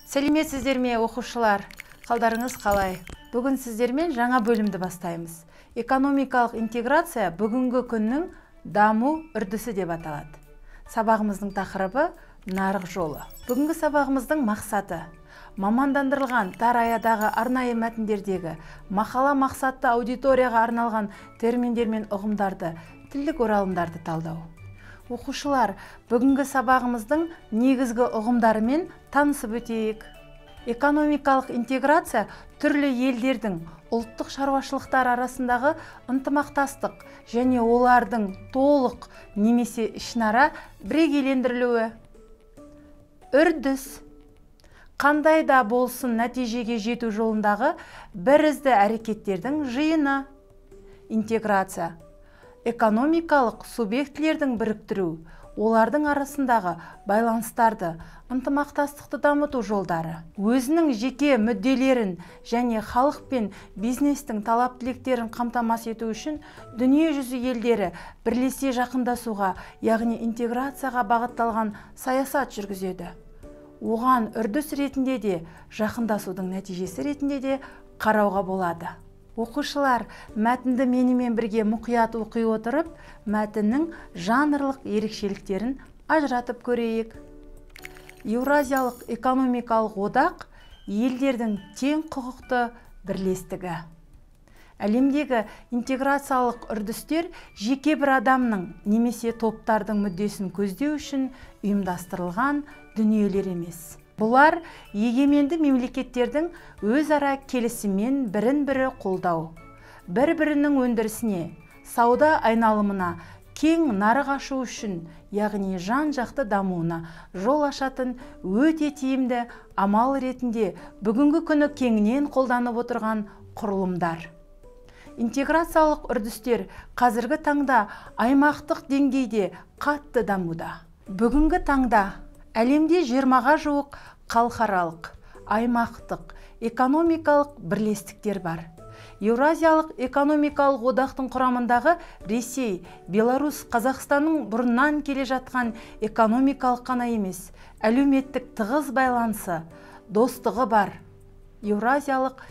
Сәлеметсіздер ме, оқушылар? Қалдарыңыз қалай? Бүгін сіздермен жаңа бөлімді бастаймыз. Экономикалық интеграция бүгінгі күннің даму үрдісі деп аталады. Сабағымыздың тақырыбы нарық жолы. Бүгінгі сабағымыздың мақсаты мамандандырылған тар аядағы арнайы мәтіндердегі мақала мақсатты аудиторияға арналған терминдер мен ұғымдарды, тілдік оралымдарды талдау. Оқушылар, бүгінгі сабағымыздың негізгі ұғымдарымен танысып өтейік. Экономикалық интеграция түрлі елдердің ұлттық шаруашылықтар арасындағы ынтымақтастық және олардың толық немесе ішінара бірегейлендірілуі. Үрдіс қандай да болсын нәтижеге жету жолындағы бірізді әрекеттердің жиыны. Интеграция экономикалық субъектілердің біріктіру, олардың арасындағы байланыстарды, ынтымақтастықты дамыту жолдары. Өзінің жеке мүдделерін және халық пен бизнестің талап тілектерін қамтамасыз ету үшін дүниежүзі елдері бірлесе жақындасуға, яғни интеграцияға бағытталған саясат жүргізеді. Оған үрдіс ретінде де, жақындасудың нәтижесі ретінде де қарауға болады. Оқушылар, мәтінді менімен бірге мұқият оқи отырып, мәтіннің жанрлық ерекшеліктерін ажыратып көрейік. Еуразиялық экономикалық одақ елдердің тең құқықты бірлестігі. Әлемдегі интеграциялық үрдістер жеке бір адамның немесе топтардың мүддесін көздеу үшін ұйымдастырылған дүниелер емес. Бұлар егеменді мемлекеттердің өзара келісіммен бірін-бірі қолдау, бір-бірінің өндірісіне, сауда айналымына, кең нарық ашу үшін, яғни жан-жақты дамуына жол ашатын өте тиімді амал ретінде бүгінгі күні кеңінен қолданып отырған құрылымдар. Интеграциялық үрдістер қазіргі таңда аймақтық деңгейде қатты дамуда. Бүгінгі таңда әлемде 20-ға жуық халықаралық, аймақтық, экономикалық бірлестіктер бар. Еуразиялық экономикалық одақтың құрамындағы Ресей, Беларусь, Қазақстанның бұрыннан келе жатқан экономикалық қана емес, әлеуметтік тығыз байланысы, достығы бар. Еуразиялық